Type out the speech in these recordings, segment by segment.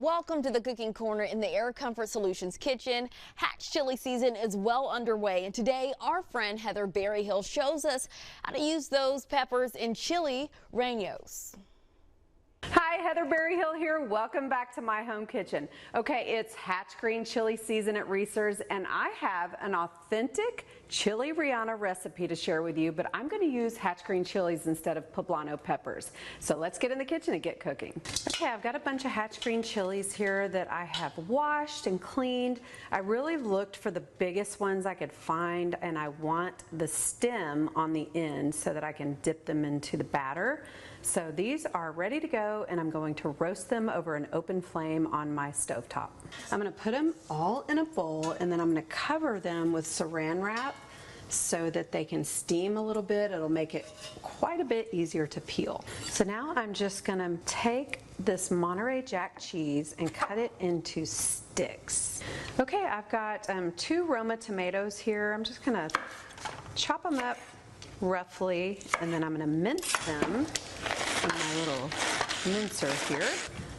Welcome to the Cooking Corner in the Air Comfort Solutions kitchen. Hatch chili season is well underway, and today our friend Heather Berryhill shows us how to use those peppers in Chile Rellenos. Hi, Heather Berryhill here. Welcome back to my home kitchen. Okay, it's Hatch Green Chile season at Reese's, and I have an authentic Chile Relleno recipe to share with you, but I'm going to use Hatch Green Chiles instead of Poblano peppers. So let's get in the kitchen and get cooking. Okay, I've got a bunch of Hatch Green Chiles here that I have washed and cleaned. I really looked for the biggest ones I could find, and I want the stem on the end so that I can dip them into the batter. So these are ready to go, and I'm going to roast them over an open flame on my stovetop. I'm going to put them all in a bowl, and then I'm going to cover them with saran wrap so that they can steam a little bit. It'll make it quite a bit easier to peel. So now I'm just going to take this Monterey Jack cheese and cut it into sticks. Okay, I've got 2 Roma tomatoes here. I'm just going to chop them up roughly, and then I'm going to mince them in my little mincer here.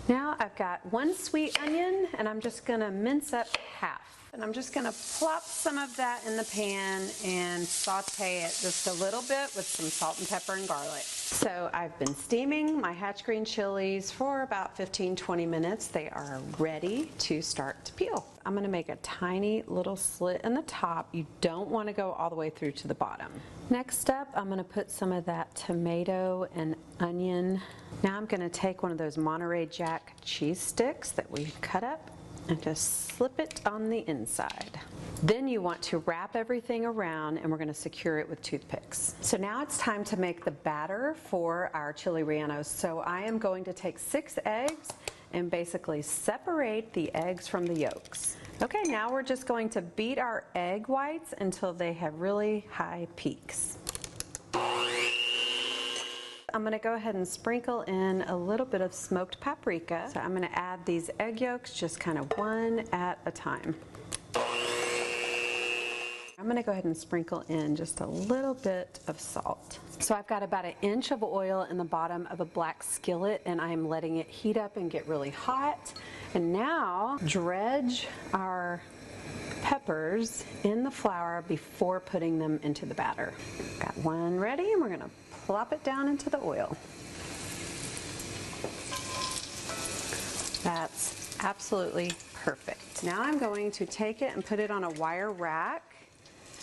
Now I've got 1 sweet onion, and I'm just going to mince up half. And I'm just going to plop some of that in the pan and saute it just a little bit with some salt and pepper and garlic. So I've been steaming my Hatch Green Chiles for about 15-20 minutes. They are ready to start to peel. I'm going to make a tiny little slit in the top. You don't want to go all the way through to the bottom. Next up, I'm going to put some of that tomato and onion. Now I'm going to take one of those Monterey Jack cheese sticks that we cut up and just slip it on the inside. Then you want to wrap everything around, and we're going to secure it with toothpicks. So now it's time to make the batter for our Chile Rellenos. So I am going to take 6 eggs and basically separate the eggs from the yolks. Okay, now we're just going to beat our egg whites until they have really high peaks. I'm going to go ahead and sprinkle in a little bit of smoked paprika. So I'm going to add these egg yolks just kind of one at a time. I'm going to go ahead and sprinkle in just a little bit of salt. So I've got about 1 inch of oil in the bottom of a black skillet, and I'm letting it heat up and get really hot. And now dredge our peppers in the flour before putting them into the batter. Got one ready, and we're going to plop it down into the oil. That's absolutely perfect. Now I'm going to take it and put it on a wire rack.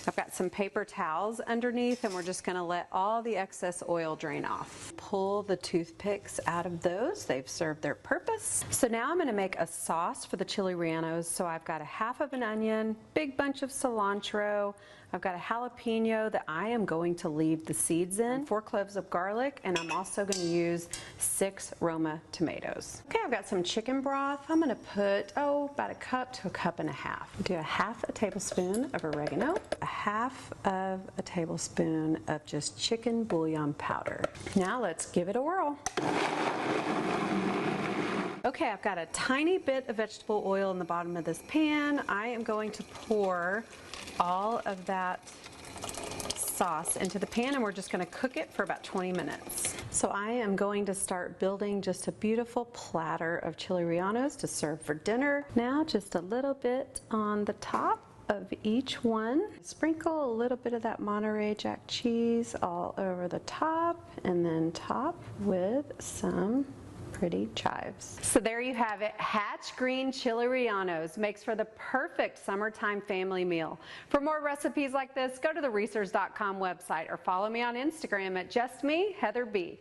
I've got some paper towels underneath, and we're just going to let all the excess oil drain off. Pull the toothpicks out of those. They've served their purpose. So now I'm going to make a sauce for the Chile Rellenos. So I've got 1/2 of an onion, big bunch of cilantro. I've got a jalapeno that I am going to leave the seeds in, 4 cloves of garlic, and I'm also going to use 6 Roma tomatoes. Okay, I've got some chicken broth. I'm going to put, about 1 cup to 1.5 cups. Do 1/2 tablespoon of oregano, 1/2 tablespoon of just chicken bouillon powder. Now let's give it a whirl. Okay, I've got a tiny bit of vegetable oil in the bottom of this pan. I am going to pour all of that sauce into the pan, and we're just going to cook it for about 20 minutes. So I am going to start building just a beautiful platter of Chile Rellenos to serve for dinner. Now just a little bit on the top of each one. Sprinkle a little bit of that Monterey Jack cheese all over the top, and then top with some pretty chives. So there you have it. Hatch Green Chile Rellenos makes for the perfect summertime family meal. For more recipes like this, go to the Reese's.com website or follow me on Instagram at JustMe, Heather B.